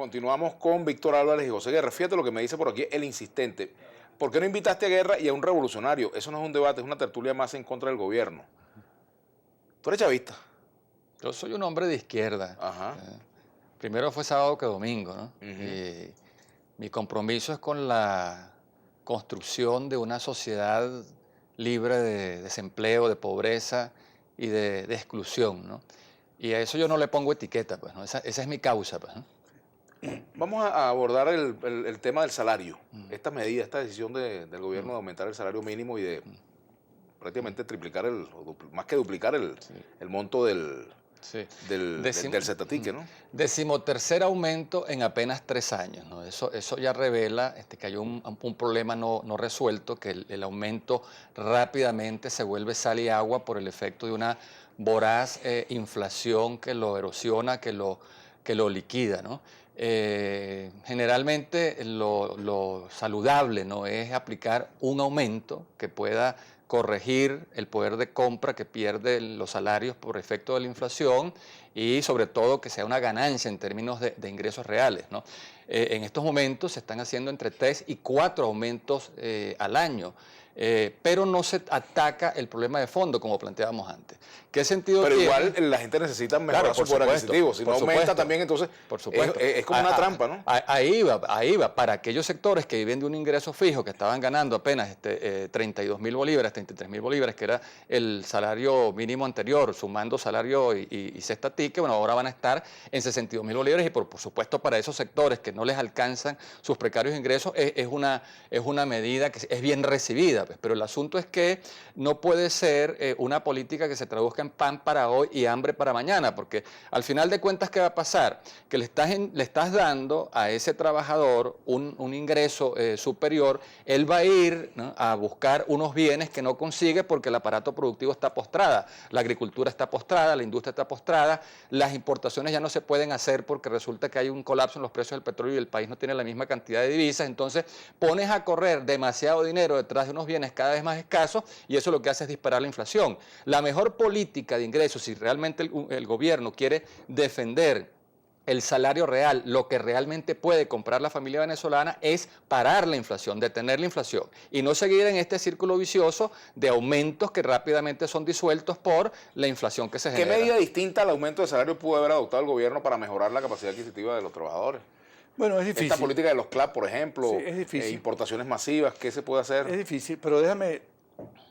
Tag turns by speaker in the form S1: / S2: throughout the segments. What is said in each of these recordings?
S1: continuamos con Víctor Álvarez y José Guerra. Fíjate lo que me dice por aquí el insistente. ¿Por qué no invitaste a Guerra y a un revolucionario? Eso no es un debate, es una tertulia más en contra del gobierno. ¿Tú eres chavista?
S2: Yo soy un hombre de izquierda.
S1: Ajá.
S2: Primero fue sábado que domingo, ¿no? Mi compromiso es con la construcción de una sociedad libre de desempleo, de pobreza y de exclusión, ¿no? Y a eso yo no le pongo etiqueta, pues, ¿no? Esa es mi causa, pues, ¿no?
S1: Vamos a abordar el tema del salario. Esta medida, esta decisión del gobierno de aumentar el salario mínimo y de prácticamente triplicar, más que duplicar el monto del cetatique, ¿no?
S2: 13º aumento en apenas 3 años, ¿no? Eso ya revela que hay un problema no resuelto, que el aumento rápidamente se vuelve sal y agua por el efecto de una voraz inflación que lo erosiona, que lo liquida, ¿no? Generalmente lo saludable, ¿no?, es aplicar un aumento que pueda corregir el poder de compra que pierden los salarios por efecto de la inflación y sobre todo que sea una ganancia en términos de ingresos reales, ¿no? En estos momentos se están haciendo entre 3 y 4 aumentos al año, pero no se ataca el problema de fondo como planteábamos antes. ¿Qué sentido
S1: Pero
S2: tiene?
S1: Igual la gente necesita mejorar su poder adquisitivo. Si no aumenta también, entonces
S2: por supuesto.
S1: Es como una trampa, ¿no?
S2: Ahí va. Para aquellos sectores que viven de un ingreso fijo, que estaban ganando apenas 32.000 bolívares, 33.000 bolívares, que era el salario mínimo anterior, sumando salario y cesta tique, bueno, ahora van a estar en 62.000 bolívares y por supuesto para esos sectores que no les alcanzan sus precarios ingresos es una medida que es bien recibida, pues. Pero el asunto es que no puede ser una política que se traduzca en pan para hoy y hambre para mañana, porque al final de cuentas, ¿qué va a pasar? Que le estás dando a ese trabajador un ingreso superior, él va a ir, ¿no?, a buscar unos bienes que no consigue porque el aparato productivo está postrada, la agricultura está postrada, la industria está postrada, las importaciones ya no se pueden hacer porque resulta que hay un colapso en los precios del petróleo y el país no tiene la misma cantidad de divisas, entonces pones a correr demasiado dinero detrás de unos bienes cada vez más escasos y eso lo que hace es disparar la inflación. La mejor política de ingresos, si realmente el gobierno quiere defender el salario real, lo que realmente puede comprar la familia venezolana, es parar la inflación, detener la inflación y no seguir en este círculo vicioso de aumentos que rápidamente son disueltos por la inflación que se genera.
S1: ¿Qué medida distinta al aumento de salario pudo haber adoptado el gobierno para mejorar la capacidad adquisitiva de los trabajadores?
S3: Bueno, es difícil.
S1: Esta política de los CLAP, por ejemplo,
S3: sí, es difícil.
S1: Importaciones masivas, ¿qué se puede hacer?
S3: Es difícil, pero déjame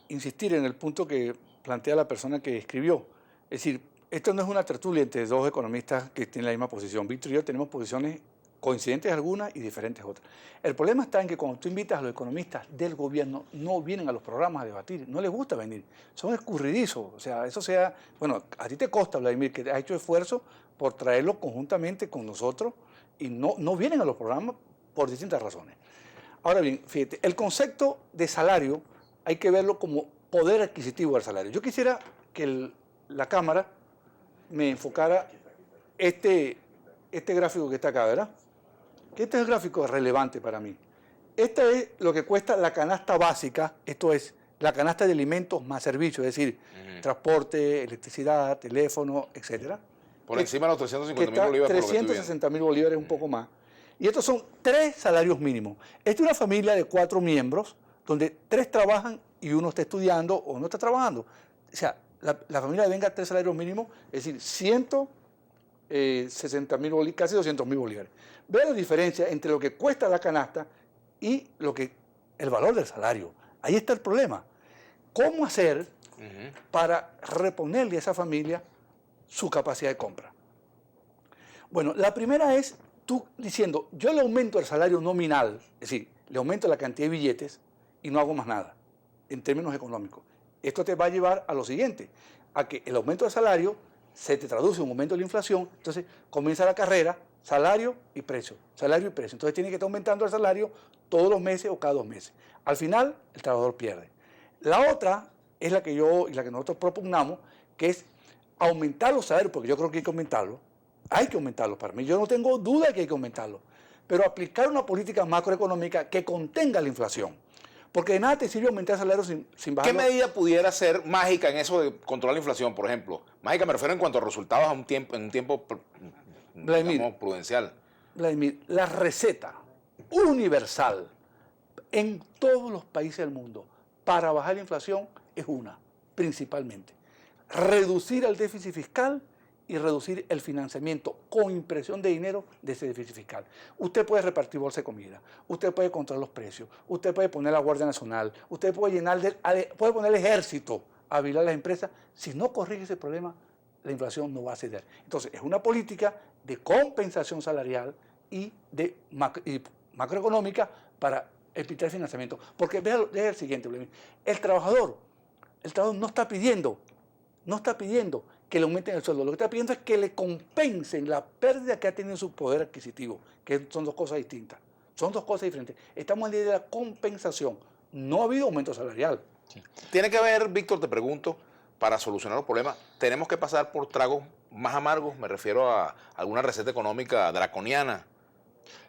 S3: insistir en el punto que plantea la persona que escribió. Es decir, esto no es una tertulia entre dos economistas que tienen la misma posición. Víctor y yo tenemos posiciones coincidentes algunas y diferentes otras. El problema está en que cuando tú invitas a los economistas del gobierno, no vienen a los programas a debatir, no les gusta venir, son escurridizos. O sea, bueno, a ti te consta, Vladimir, que has hecho esfuerzo por traerlo conjuntamente con nosotros y no vienen a los programas por distintas razones. Ahora bien, fíjate, el concepto de salario hay que verlo como poder adquisitivo del salario. Yo quisiera que la cámara me enfocara este gráfico que está acá, ¿verdad? Que este es el gráfico relevante para mí. Este es lo que cuesta la canasta básica, esto es la canasta de alimentos más servicios, es decir, transporte, electricidad, teléfono, etcétera.
S1: Por encima de los 350.000 bolívares.
S3: 360.000 bolívares, un poco más. Y estos son 3 salarios mínimos. Esta es una familia de 4 miembros, donde 3 trabajan y uno está estudiando o no está trabajando. O sea, la familia venga 3 salarios mínimos, es decir, 160.000 bolívares, casi 200.000 bolívares. Vean la diferencia entre lo que cuesta la canasta y el valor del salario. Ahí está el problema. ¿Cómo hacer para reponerle a esa familia su capacidad de compra? Bueno, la primera es tú diciendo, yo le aumento el salario nominal, es decir, le aumento la cantidad de billetes y no hago más nada en términos económicos. Esto te va a llevar a lo siguiente, a que el aumento del salario se te traduce en un aumento de la inflación, entonces comienza la carrera, salario y precio, salario y precio. Entonces tiene que estar aumentando el salario todos los meses o cada 2 meses. Al final, el trabajador pierde. La otra es la que nosotros propugnamos, que es aumentar los salarios, porque yo creo que hay que aumentarlos. Hay que aumentarlos para mí. Yo no tengo duda de que hay que aumentarlos. Pero aplicar una política macroeconómica que contenga la inflación. Porque de nada te sirve aumentar salarios sin bajar.
S1: ¿Qué medida pudiera ser mágica en eso de controlar la inflación, por ejemplo? Mágica me refiero en cuanto a resultados en un tiempo digamos, prudencial.
S3: Vladimir, la receta universal en todos los países del mundo para bajar la inflación es una, principalmente. Reducir el déficit fiscal y reducir el financiamiento con impresión de dinero de ese déficit fiscal. Usted puede repartir bolsa de comida, usted puede controlar los precios, usted puede poner la Guardia Nacional, usted puede puede poner el ejército a vigilar las empresas. Si no corrige ese problema, la inflación no va a ceder. Entonces, es una política de compensación salarial y de macroeconómica para evitar el financiamiento. Porque vea el siguiente, el trabajador no está pidiendo que le aumenten el sueldo, lo que está pidiendo es que le compensen la pérdida que ha tenido en su poder adquisitivo, que son dos cosas distintas, son dos cosas diferentes. Estamos en la idea de la compensación, no ha habido aumento salarial.
S1: Sí. Tiene que haber, Víctor, te pregunto, para solucionar los problemas, ¿tenemos que pasar por tragos más amargos? Me refiero a alguna receta económica draconiana.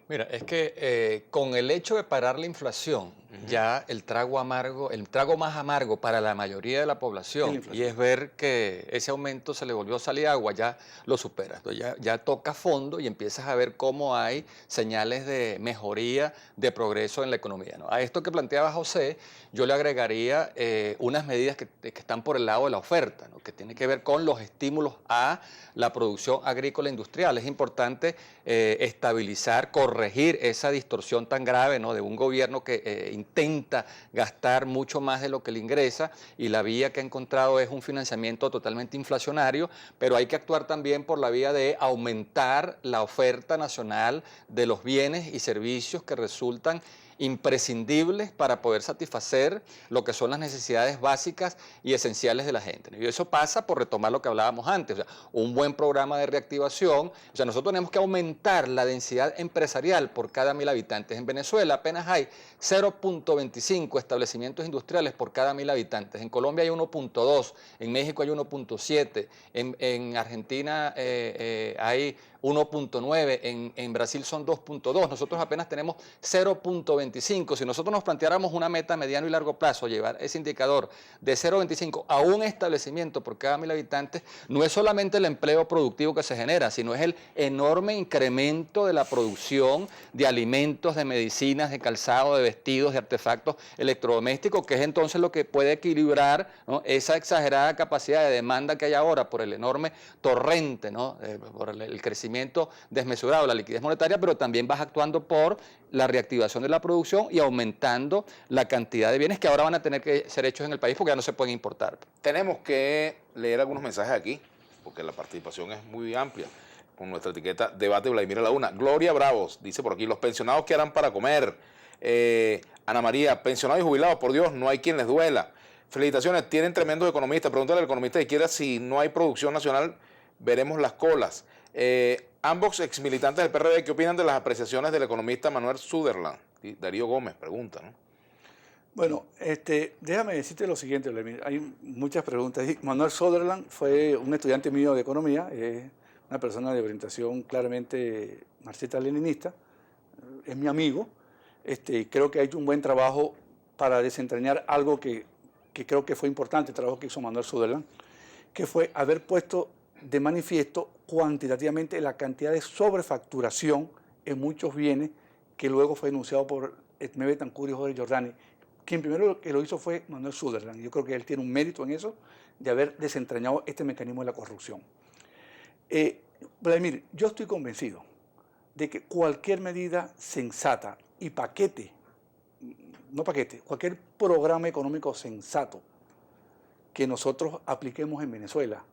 S2: Mira, es que con el hecho de parar la inflación, ya el trago más amargo para la mayoría de la población, y es ver que ese aumento se le volvió a salir agua, ya lo supera. Entonces ya toca fondo y empiezas a ver cómo hay señales de mejoría, de progreso en la economía, ¿no? A esto que planteaba José, yo le agregaría unas medidas que están por el lado de la oferta, ¿no? Que tiene que ver con los estímulos a la producción agrícola e industrial. Es importante estabilizar, corregir esa distorsión tan grave, ¿no? De un gobierno que intenta gastar mucho más de lo que le ingresa, y la vía que ha encontrado es un financiamiento totalmente inflacionario, pero hay que actuar también por la vía de aumentar la oferta nacional de los bienes y servicios que resultan imprescindibles para poder satisfacer lo que son las necesidades básicas y esenciales de la gente. Y eso pasa por retomar lo que hablábamos antes, o sea, un buen programa de reactivación. O sea, nosotros tenemos que aumentar la densidad empresarial por cada 1.000 habitantes. En Venezuela apenas hay 0.25 establecimientos industriales por cada 1.000 habitantes. En Colombia hay 1.2, en México hay 1.7, en Argentina hay 1.9, en Brasil son 2.2, nosotros apenas tenemos 0.25. Si nosotros nos planteáramos una meta a mediano y largo plazo, llevar ese indicador de 0.25 a un establecimiento por cada 1.000 habitantes, no es solamente el empleo productivo que se genera, sino es el enorme incremento de la producción de alimentos, de medicinas, de calzado, de vestidos, de artefactos electrodomésticos, que es entonces lo que puede equilibrar, ¿no?, esa exagerada capacidad de demanda que hay ahora por el enorme torrente, ¿no?, por el crecimiento desmesurado, la liquidez monetaria, pero también vas actuando por la reactivación de la producción y aumentando la cantidad de bienes que ahora van a tener que ser hechos en el país porque ya no se pueden importar.
S1: Tenemos que leer algunos mensajes aquí, porque la participación es muy amplia, con nuestra etiqueta Debate Vladimir a la Una. Gloria Bravos dice por aquí: los pensionados, ¿qué harán para comer? Ana María: pensionados y jubilados, por Dios, no hay quien les duela. Felicitaciones, tienen tremendos economistas. Pregúntale al economista de izquierda si no hay producción nacional, veremos las colas. Ambos exmilitantes del PRD, ¿qué opinan de las apreciaciones del economista Manuel Sutherland? Darío Gómez pregunta, ¿no?
S3: Bueno, déjame decirte lo siguiente, Vladimir. Hay muchas preguntas. Manuel Sutherland fue un estudiante mío de economía, es una persona de orientación claramente marxista-leninista, es mi amigo. Creo que ha hecho un buen trabajo para desentrañar algo que creo que fue importante, el trabajo que hizo Manuel Sutherland, que fue haber puesto de manifiesto cuantitativamente la cantidad de sobrefacturación en muchos bienes que luego fue denunciado por Edmé Betancourt y Jorge Giordani. Quien primero que lo hizo fue Manuel Sutherland. Yo creo que él tiene un mérito en eso, de haber desentrañado este mecanismo de la corrupción. Vladimir, yo estoy convencido de que cualquier medida sensata y cualquier programa económico sensato que nosotros apliquemos en Venezuela,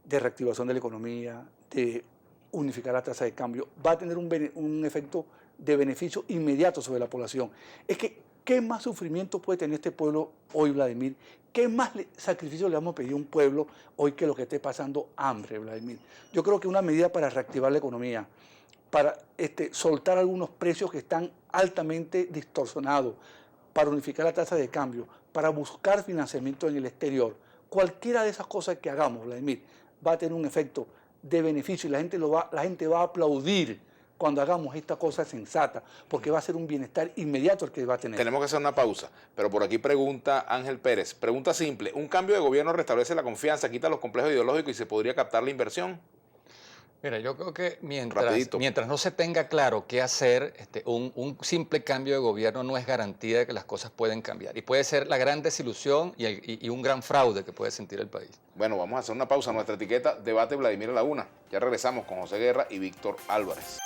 S3: de reactivación de la economía, de unificar la tasa de cambio, va a tener un efecto de beneficio inmediato sobre la población. Es que, ¿qué más sufrimiento puede tener este pueblo hoy, Vladimir? ¿Qué más sacrificio le vamos a pedir a un pueblo hoy que lo que esté pasando hambre, Vladimir? Yo creo que una medida para reactivar la economía, para soltar algunos precios que están altamente distorsionados, para unificar la tasa de cambio, para buscar financiamiento en el exterior, cualquiera de esas cosas que hagamos, Vladimir, va a tener un efecto de beneficio y la gente va a aplaudir cuando hagamos esta cosa sensata, porque va a ser un bienestar inmediato el que va a tener.
S1: Tenemos que hacer una pausa, pero por aquí pregunta Ángel Pérez, pregunta simple: ¿un cambio de gobierno restablece la confianza, quita los complejos ideológicos y se podría captar la inversión?
S2: Mira, yo creo que
S1: Rapidito.
S2: mientras no se tenga claro qué hacer, un simple cambio de gobierno no es garantía de que las cosas pueden cambiar. Y puede ser la gran desilusión y un gran fraude que puede sentir el país.
S1: Bueno, vamos a hacer una pausa. Nuestra etiqueta, Debate Vladimir a la 1. Ya regresamos con José Guerra y Víctor Álvarez.